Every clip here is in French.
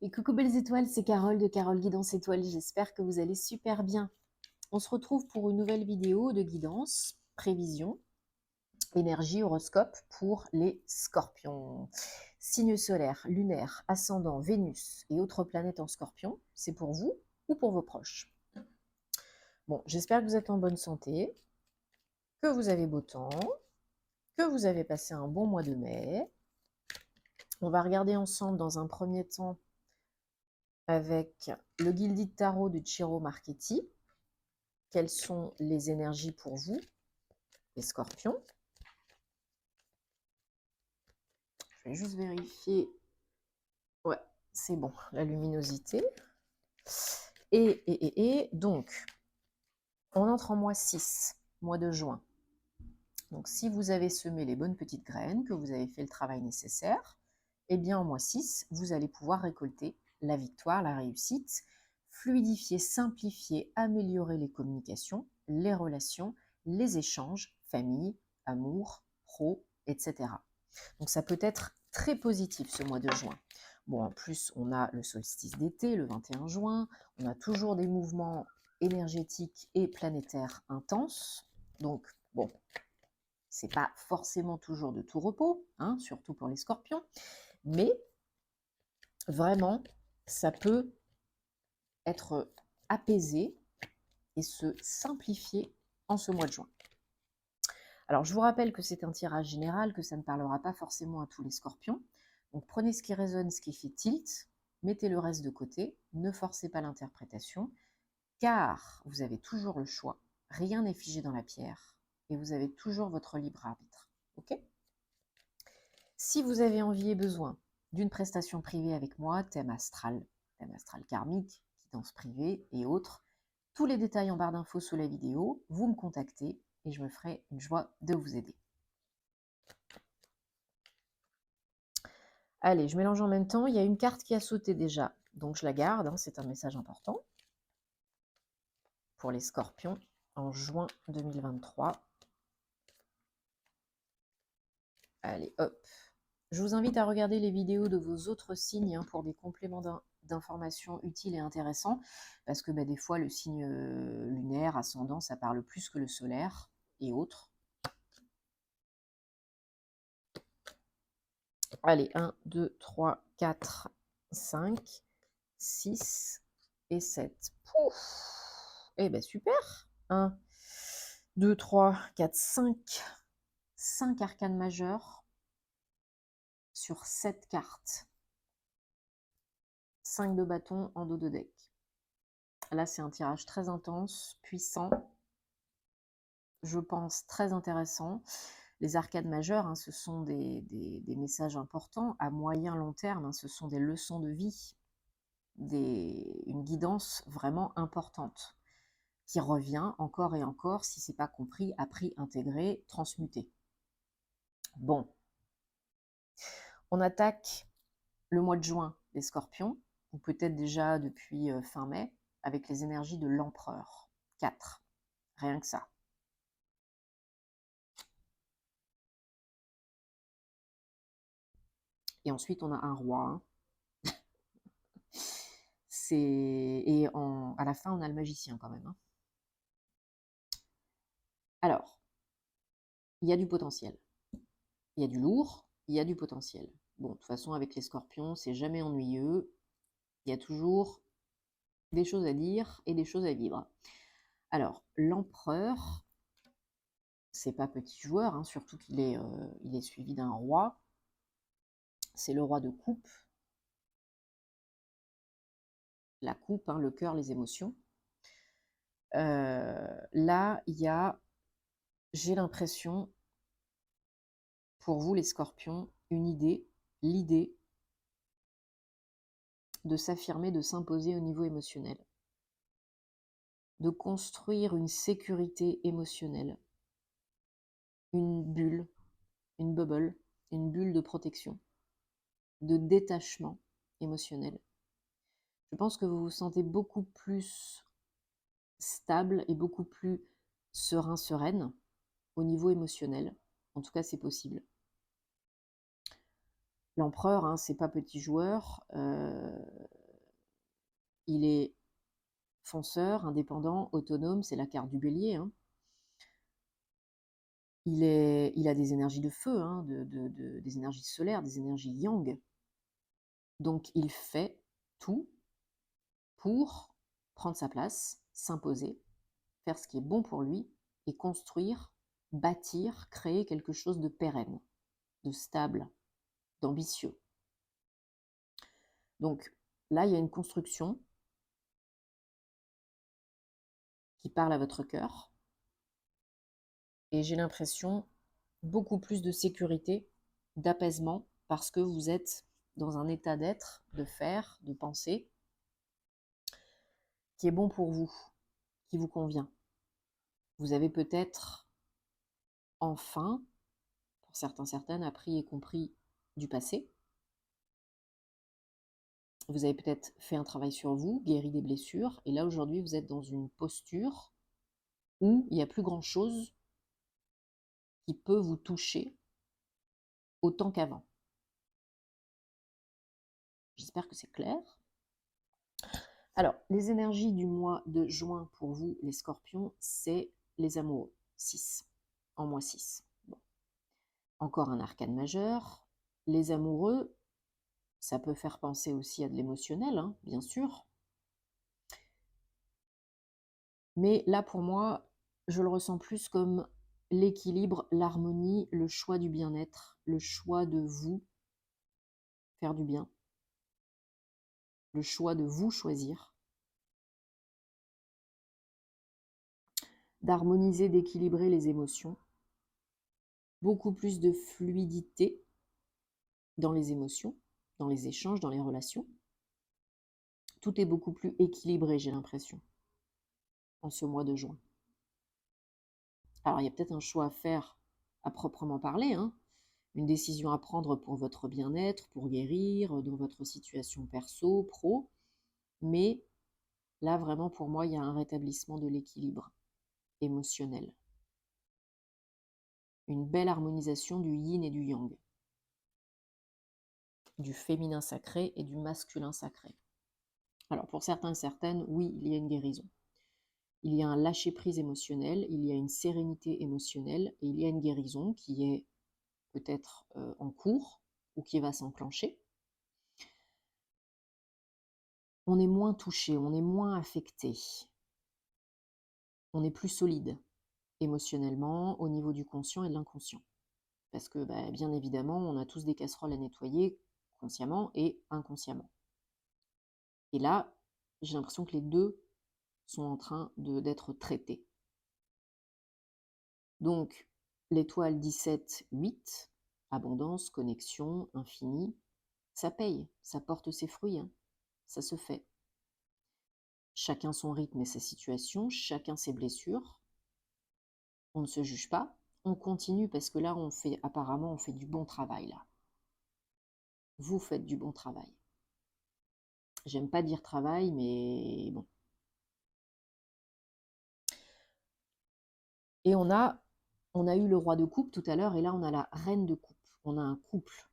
Et coucou belles étoiles, c'est Carole de Carole Guidance Étoile. J'espère que vous allez super bien. On se retrouve pour une nouvelle vidéo de guidance, prévision, énergie, horoscope pour les scorpions. Signe solaire, lunaire, ascendant, Vénus et autres planètes en scorpion, c'est pour vous ou pour vos proches. Bon, j'espère que vous êtes en bonne santé, que vous avez beau temps, que vous avez passé un bon mois de mai. On va regarder ensemble dans un premier temps avec le Gilded Tarot de Ciro Marchetti. Quelles sont les énergies pour vous, les scorpions? Je vais juste vérifier. Ouais, c'est bon, la luminosité. Et donc, on entre en mois 6, mois de juin. Donc, si vous avez semé les bonnes petites graines, que vous avez fait le travail nécessaire, eh bien, en mois 6, vous allez pouvoir récolter la victoire, la réussite, fluidifier, simplifier, améliorer les communications, les relations, les échanges, famille, amour, pro, etc. Donc, ça peut être très positif ce mois de juin. Bon, en plus, on a le solstice d'été, le 21 juin. On a toujours des mouvements énergétiques et planétaires intenses. Donc, bon, c'est pas forcément toujours de tout repos, hein, surtout pour les scorpions. Mais vraiment, ça peut être apaisé et se simplifier en ce mois de juin. Alors, je vous rappelle que c'est un tirage général, que ça ne parlera pas forcément à tous les scorpions. Donc, prenez ce qui résonne, ce qui fait tilt, mettez le reste de côté, ne forcez pas l'interprétation, car vous avez toujours le choix, rien n'est figé dans la pierre, et vous avez toujours votre libre arbitre. Ok ? Si vous avez envie et besoin d'une prestation privée avec moi, thème astral karmique, guidance privée et autres, tous les détails en barre d'infos sous la vidéo, vous me contactez et je me ferai une joie de vous aider. Allez, je mélange en même temps. Il y a une carte qui a sauté déjà, donc je la garde, hein, c'est un message important pour les scorpions en juin 2023. Allez, hop. Je vous invite à regarder les vidéos de vos autres signes hein, pour des compléments d'informations utiles et intéressants, parce que bah, des fois, le signe lunaire, ascendant, ça parle plus que le solaire et autres. Allez, 1, 2, 3, 4, 5, 6 et 7. Pouf! Eh ben super! 1, 2, 3, 4, 5. 5 arcanes majeures sur 7 cartes. 5 de bâton en dos de deck. Là, c'est un tirage très intense, puissant, je pense très intéressant. Les arcades majeures, hein, ce sont des messages importants à moyen long terme, hein, ce sont des leçons de vie, une guidance vraiment importante qui revient encore et encore, si ce n'est pas compris, appris, intégré, transmuté. Bon, on attaque le mois de juin, les scorpions, ou peut-être déjà depuis fin mai, avec les énergies de l'empereur. 4, rien que ça. Et ensuite, on a un roi. Hein. À la fin, on a le magicien quand même. Hein. Alors, il y a du potentiel. Il y a du lourd, il y a du potentiel. Bon, de toute façon, avec les scorpions, c'est jamais ennuyeux. Il y a toujours des choses à dire et des choses à vivre. Alors, l'empereur, c'est pas petit joueur, hein, surtout qu'il est, il est suivi d'un roi. C'est le roi de coupe. La coupe, hein, le cœur, les émotions. Là, il y a, j'ai l'impression, pour vous les scorpions, une idée, l'idée de s'affirmer, de s'imposer au niveau émotionnel, de construire une sécurité émotionnelle, une bulle, une bubble, une bulle de protection, de détachement émotionnel. Je pense que vous vous sentez beaucoup plus stable et beaucoup plus serein, sereine au niveau émotionnel. En tout cas, c'est possible. L'empereur, hein, c'est pas petit joueur. Il est fonceur, indépendant, autonome, c'est la carte du bélier. Hein. Il a des énergies de feu, hein, des énergies solaires, des énergies yang. Donc il fait tout pour prendre sa place, s'imposer, faire ce qui est bon pour lui et construire, bâtir, créer quelque chose de pérenne, de stable, d'ambitieux. Donc là, il y a une construction qui parle à votre cœur et j'ai l'impression beaucoup plus de sécurité, d'apaisement, parce que vous êtes dans un état d'être, de faire, de penser, qui est bon pour vous, qui vous convient. Vous avez peut-être enfin, pour certains, certaines, appris et compris du passé. Vous avez peut-être fait un travail sur vous, guéri des blessures, et là aujourd'hui vous êtes dans une posture où il n'y a plus grand-chose qui peut vous toucher autant qu'avant. J'espère que c'est clair. Alors, les énergies du mois de juin pour vous, les scorpions, c'est les amoureux, 6, en mois 6. Bon. Encore un arcane majeur. Les amoureux, ça peut faire penser aussi à de l'émotionnel, hein, bien sûr. Mais là, pour moi, je le ressens plus comme l'équilibre, l'harmonie, le choix du bien-être, le choix de vous faire du bien, le choix de vous choisir, d'harmoniser, d'équilibrer les émotions, beaucoup plus de fluidité dans les émotions, dans les échanges, dans les relations. Tout est beaucoup plus équilibré, j'ai l'impression, en ce mois de juin. Alors, il y a peut-être un choix à faire à proprement parler, hein, une décision à prendre pour votre bien-être, pour guérir, dans votre situation perso, pro, mais là, vraiment, pour moi, il y a un rétablissement de l'équilibre émotionnel. Une belle harmonisation du yin et du yang, du féminin sacré et du masculin sacré. Alors, pour certains et certaines, oui, il y a une guérison. Il y a un lâcher-prise émotionnel, il y a une sérénité émotionnelle, et il y a une guérison qui est peut-être en cours ou qui va s'enclencher. On est moins touché, on est moins affecté, on est plus solide émotionnellement au niveau du conscient et de l'inconscient. Parce que, bien évidemment, on a tous des casseroles à nettoyer consciemment et inconsciemment. Et là, j'ai l'impression que les deux sont en train d'être traités. Donc, l'étoile 17-8, abondance, connexion, infini, ça paye, ça porte ses fruits, hein, ça se fait. Chacun son rythme et sa situation, chacun ses blessures. On ne se juge pas, on continue parce que là, apparemment, on fait du bon travail, là. Vous faites du bon travail. J'aime pas dire travail, mais bon. Et on a eu le roi de coupe tout à l'heure, et là, on a la reine de coupe. On a un couple.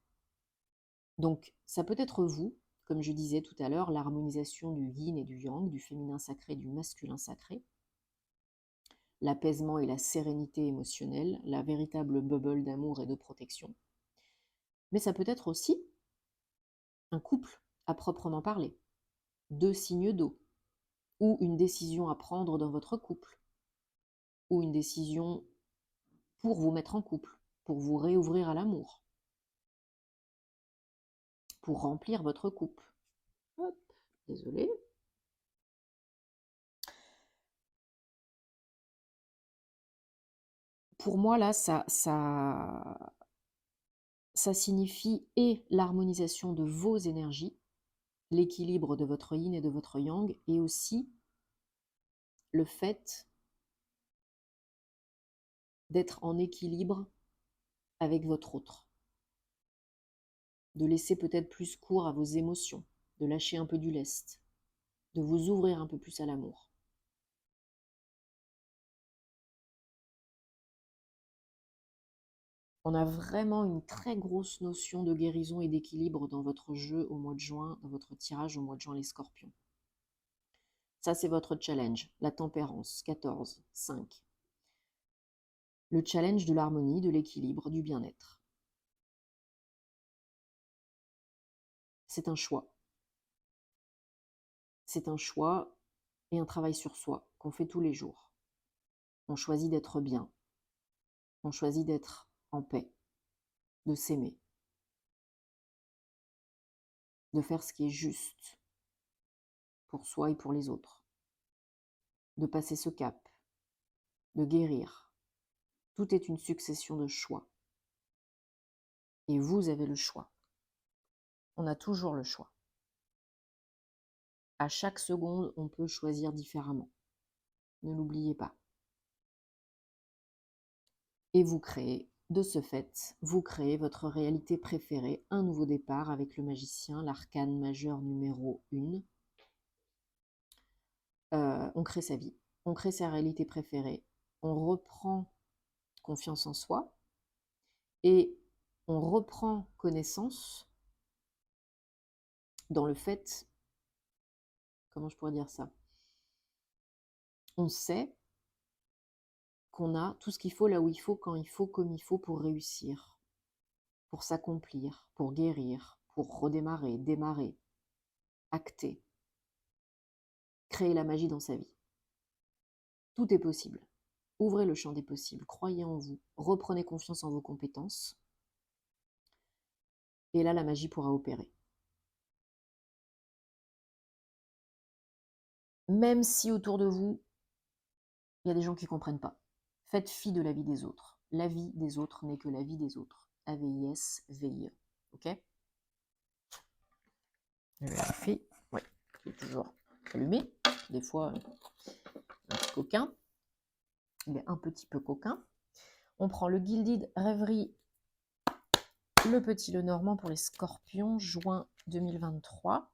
Donc, ça peut être vous, comme je disais tout à l'heure, l'harmonisation du yin et du yang, du féminin sacré et du masculin sacré, l'apaisement et la sérénité émotionnelle, la véritable bubble d'amour et de protection. Mais ça peut être aussi un couple à proprement parler, 2 signes d'eau, ou une décision à prendre dans votre couple, ou une décision pour vous mettre en couple, pour vous réouvrir à l'amour, pour remplir votre couple. Hop, désolée. Pour moi, là, ça signifie et l'harmonisation de vos énergies, l'équilibre de votre yin et de votre yang, et aussi le fait d'être en équilibre avec votre autre, de laisser peut-être plus cours à vos émotions, de lâcher un peu du lest, de vous ouvrir un peu plus à l'amour. On a vraiment une très grosse notion de guérison et d'équilibre dans votre jeu au mois de juin, dans votre tirage au mois de juin, les scorpions. Ça, c'est votre challenge, la tempérance, 14, 5. Le challenge de l'harmonie, de l'équilibre, du bien-être. C'est un choix. C'est un choix et un travail sur soi qu'on fait tous les jours. On choisit d'être bien. On choisit d'être en paix, de s'aimer, de faire ce qui est juste pour soi et pour les autres, de passer ce cap, de guérir. Tout est une succession de choix. Et vous avez le choix. On a toujours le choix. À chaque seconde, on peut choisir différemment. Ne l'oubliez pas. Et vous créez, de ce fait, vous créez votre réalité préférée, un nouveau départ avec le magicien, l'arcane majeur numéro 1. On crée sa vie, on crée sa réalité préférée, on reprend confiance en soi et on reprend connaissance dans le fait, comment je pourrais dire ça? On sait qu'on a tout ce qu'il faut là où il faut, quand il faut, comme il faut pour réussir, pour s'accomplir, pour guérir, pour redémarrer, démarrer, acter, créer la magie dans sa vie. Tout est possible. Ouvrez le champ des possibles, croyez en vous, reprenez confiance en vos compétences, et là la magie pourra opérer. Même si autour de vous, il y a des gens qui ne comprennent pas. Faites fi de la vie des autres. La vie des autres n'est que la vie des autres. AVIS, VIE. Ok? Je vérifie. Oui, c'est toujours allumé. Des fois, un petit coquin. Il est un petit peu coquin. On prend le Gilded Rêverie, le petit Lenormand pour les scorpions, juin 2023.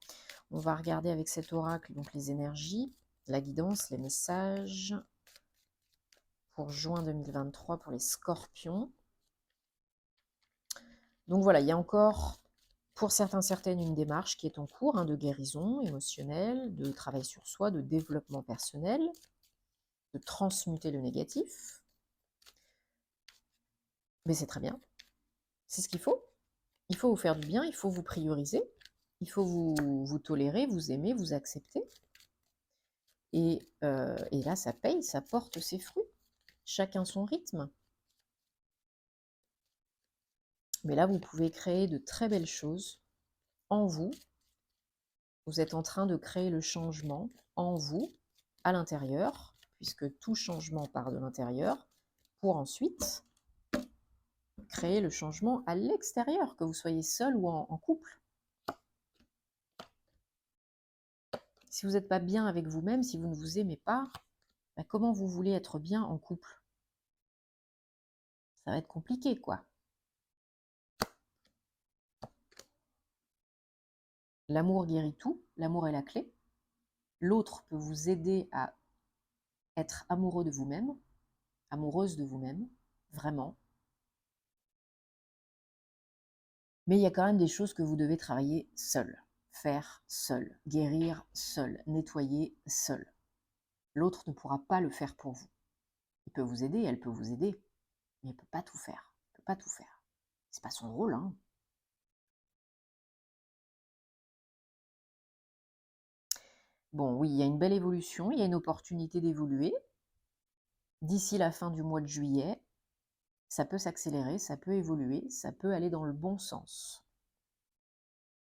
On va regarder avec cet oracle donc les énergies, la guidance, les messages pour juin 2023 pour les scorpions. Donc voilà, il y a encore, pour certains, certaines, une démarche qui est en cours, de guérison émotionnelle, de travail sur soi, de développement personnel, de transmuter le négatif. Mais c'est très bien, c'est ce qu'il faut. Il faut vous faire du bien, il faut vous prioriser, il faut vous tolérer, vous aimer, vous accepter. Et là, ça paye, ça porte ses fruits. Chacun son rythme. Mais là, vous pouvez créer de très belles choses en vous. Vous êtes en train de créer le changement en vous, à l'intérieur, puisque tout changement part de l'intérieur, pour ensuite créer le changement à l'extérieur, que vous soyez seul ou en couple. Si vous n'êtes pas bien avec vous-même, si vous ne vous aimez pas, comment vous voulez être bien en couple? Ça va être compliqué, quoi. L'amour guérit tout, l'amour est la clé. L'autre peut vous aider à être amoureux de vous-même, amoureuse de vous-même, vraiment. Mais il y a quand même des choses que vous devez travailler seul, faire seul, guérir seul, nettoyer seul. L'autre ne pourra pas le faire pour vous. Il peut vous aider, elle peut vous aider, mais il ne peut pas tout faire. Il ne peut pas tout faire. C'est pas son rôle, hein. Bon, oui, il y a une belle évolution, il y a une opportunité d'évoluer. D'ici la fin du mois de juillet, ça peut s'accélérer, ça peut évoluer, ça peut aller dans le bon sens.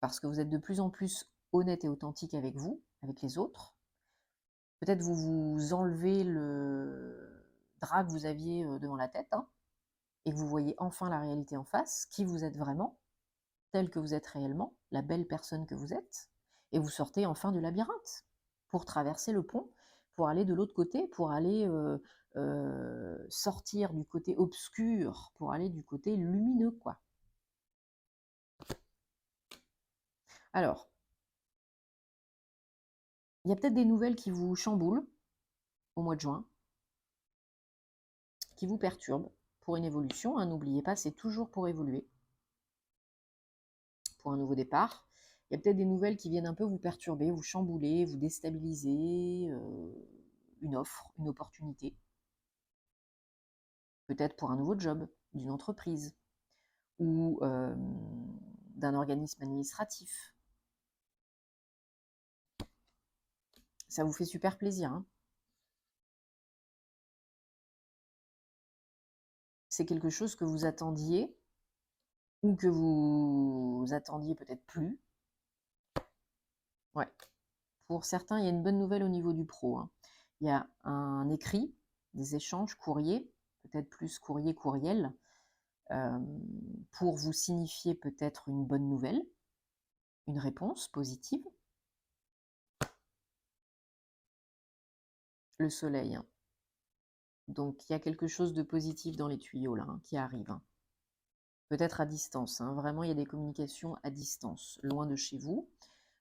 Parce que vous êtes de plus en plus honnête et authentique avec vous, avec les autres. Peut-être vous enlevez le drap que vous aviez devant la tête, et que vous voyez enfin la réalité en face, qui vous êtes vraiment, tel que vous êtes réellement, la belle personne que vous êtes, et vous sortez enfin du labyrinthe pour traverser le pont, pour aller de l'autre côté, pour aller sortir du côté obscur, pour aller du côté lumineux, quoi. Alors, il y a peut-être des nouvelles qui vous chamboulent au mois de juin, qui vous perturbent. pour une évolution, hein, n'oubliez pas, c'est toujours pour évoluer, pour un nouveau départ. Il y a peut-être des nouvelles qui viennent un peu vous perturber, vous chambouler, vous déstabiliser, une offre, une opportunité. Peut-être pour un nouveau job, d'une entreprise ou d'un organisme administratif. Ça vous fait super plaisir, hein. C'est quelque chose que vous attendiez ou que vous attendiez peut-être plus. Ouais. Pour certains, il y a une bonne nouvelle au niveau du pro, hein. Il y a un écrit, des échanges, courrier, peut-être plus courrier, courriel, pour vous signifier peut-être une bonne nouvelle, une réponse positive. Le soleil, hein. Donc il y a quelque chose de positif dans les tuyaux là, hein, qui arrive, hein. Peut-être à distance, hein. Vraiment il y a des communications à distance, loin de chez vous.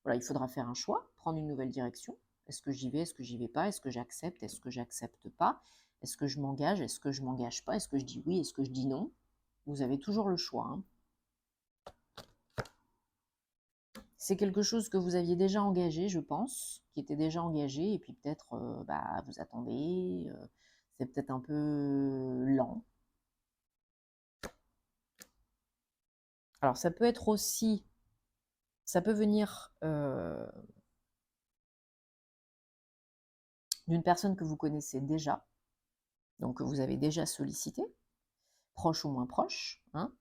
Voilà, il faudra faire un choix, prendre une nouvelle direction. Est-ce que j'y vais, est-ce que j'y vais pas, est-ce que j'accepte, est-ce que j'accepte pas, est-ce que je m'engage, est-ce que je m'engage pas, est-ce que je dis oui, est-ce que je dis non. Vous avez toujours le choix, hein. C'est quelque chose que vous aviez déjà engagé, je pense, qui était déjà engagé, et puis peut-être vous attendez, c'est peut-être un peu lent. Alors ça peut être aussi, ça peut venir d'une personne que vous connaissez déjà, donc que vous avez déjà sollicité, proche ou moins proche, hein.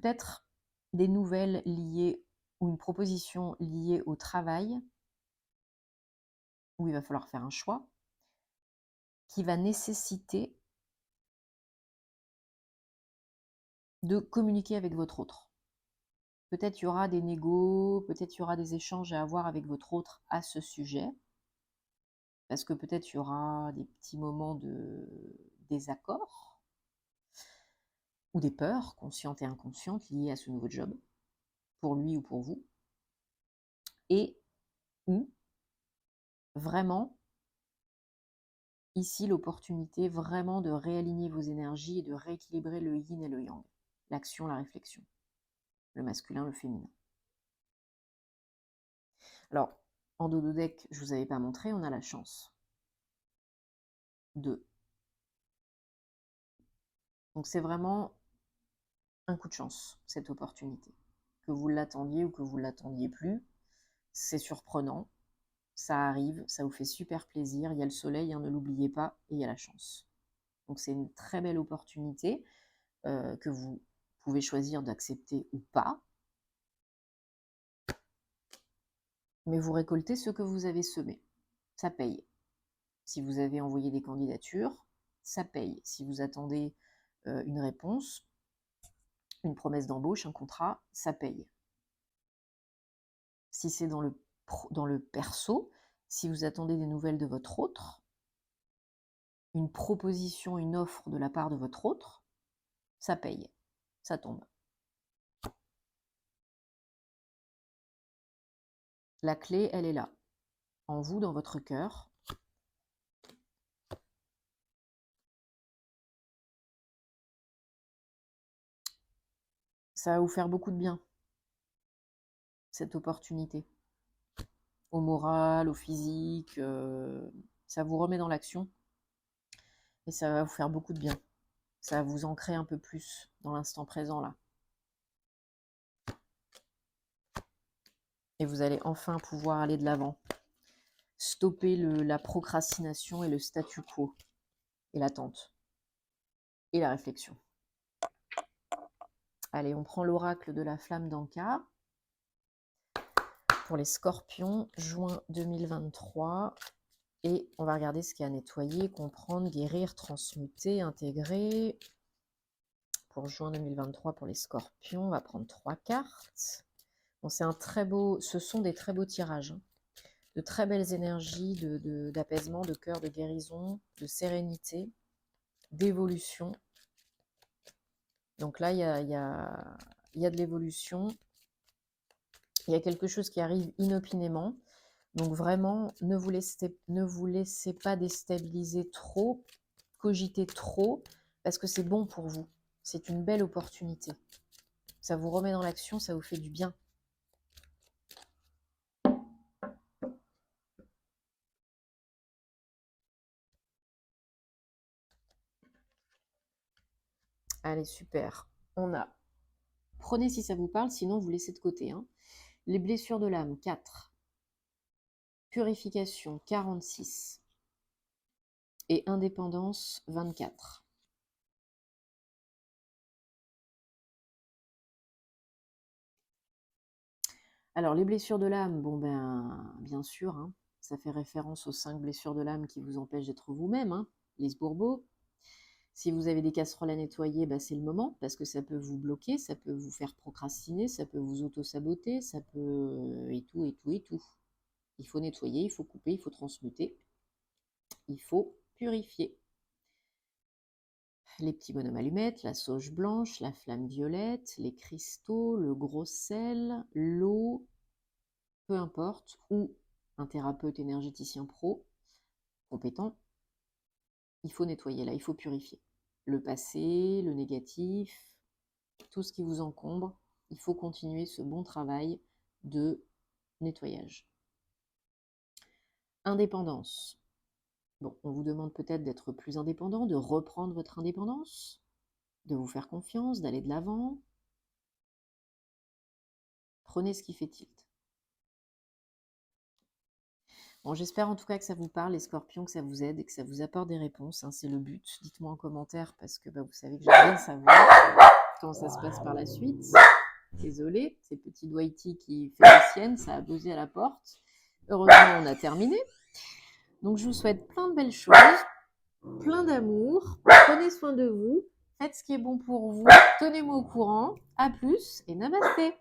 Peut-être des nouvelles liées ou une proposition liée au travail, où il va falloir faire un choix, qui va nécessiter de communiquer avec votre autre. Peut-être il y aura des négos, peut-être il y aura des échanges à avoir avec votre autre à ce sujet, parce que peut-être il y aura des petits moments de désaccord, ou des peurs conscientes et inconscientes liées à ce nouveau job, pour lui ou pour vous, et ou vraiment, ici, l'opportunité vraiment de réaligner vos énergies et de rééquilibrer le yin et le yang, l'action, la réflexion, le masculin, le féminin. Alors, en dodo deck, je ne vous avais pas montré, on a la chance de. Donc c'est vraiment un coup de chance, cette opportunité. Que vous l'attendiez ou que vous ne l'attendiez plus, c'est surprenant, ça arrive, ça vous fait super plaisir, il y a le soleil, hein, ne l'oubliez pas, et il y a la chance. Donc c'est une très belle opportunité que vous pouvez choisir d'accepter ou pas, mais vous récoltez ce que vous avez semé. Ça paye. Si vous avez envoyé des candidatures, ça paye. Si vous attendez une réponse, une promesse d'embauche, un contrat, ça paye. Si c'est dans le perso, si vous attendez des nouvelles de votre autre, une proposition, une offre de la part de votre autre, ça paye, ça tombe. La clé, elle est là, en vous, dans votre cœur. Ça va vous faire beaucoup de bien, cette opportunité. Au moral, au physique, ça vous remet dans l'action et ça va vous faire beaucoup de bien. Ça va vous ancrer un peu plus dans l'instant présent là. Et vous allez enfin pouvoir aller de l'avant. Stopper la procrastination et le statu quo et l'attente et la réflexion. Allez, on prend l'oracle de la flamme d'Anka pour les scorpions, juin 2023. Et on va regarder ce qu'il y a à nettoyer, comprendre, guérir, transmuter, intégrer. Pour juin 2023 pour les scorpions, on va prendre 3 cartes. Bon, c'est un très beau, ce sont des très beaux tirages, hein. De très belles énergies d'apaisement, de cœur, de guérison, de sérénité, d'évolution. Donc là, il y a de l'évolution. Il y a quelque chose qui arrive inopinément. Donc vraiment, ne vous laissez pas déstabiliser trop, cogiter trop, parce que c'est bon pour vous. C'est une belle opportunité. Ça vous remet dans l'action, ça vous fait du bien. Allez, super. On a. Prenez si ça vous parle, sinon vous laissez de côté. Hein. Les blessures de l'âme, 4. Purification, 46. Et indépendance, 24. Alors, les blessures de l'âme, bon ben, bien sûr, hein, ça fait référence aux 5 blessures de l'âme qui vous empêchent d'être vous-même, hein, les bourbeaux. Si vous avez des casseroles à nettoyer, bah, c'est le moment, parce que ça peut vous bloquer, ça peut vous faire procrastiner, ça peut vous auto-saboter, ça peut... et tout, et tout, et tout. Il faut nettoyer, il faut couper, il faut transmuter, il faut purifier. Les petits bonhommes allumettes, la sauge blanche, la flamme violette, les cristaux, le gros sel, l'eau, peu importe, ou un thérapeute énergéticien pro, compétent, il faut nettoyer là, il faut purifier. Le passé, le négatif, tout ce qui vous encombre, il faut continuer ce bon travail de nettoyage. Indépendance. Bon, on vous demande peut-être d'être plus indépendant, de reprendre votre indépendance, de vous faire confiance, d'aller de l'avant. Prenez ce qui fait tilt. Bon, j'espère en tout cas que ça vous parle, les scorpions, que ça vous aide et que ça vous apporte des réponses. Hein, c'est le but. Dites-moi en commentaire parce que vous savez que j'aime bien savoir comment ça se passe par la suite. Désolée, c'est petit Dwighty qui fait la sienne, ça a buzzé à la porte. Heureusement, on a terminé. Donc, je vous souhaite plein de belles choses, plein d'amour. Prenez soin de vous, faites ce qui est bon pour vous. Tenez-moi au courant. À plus et namasté.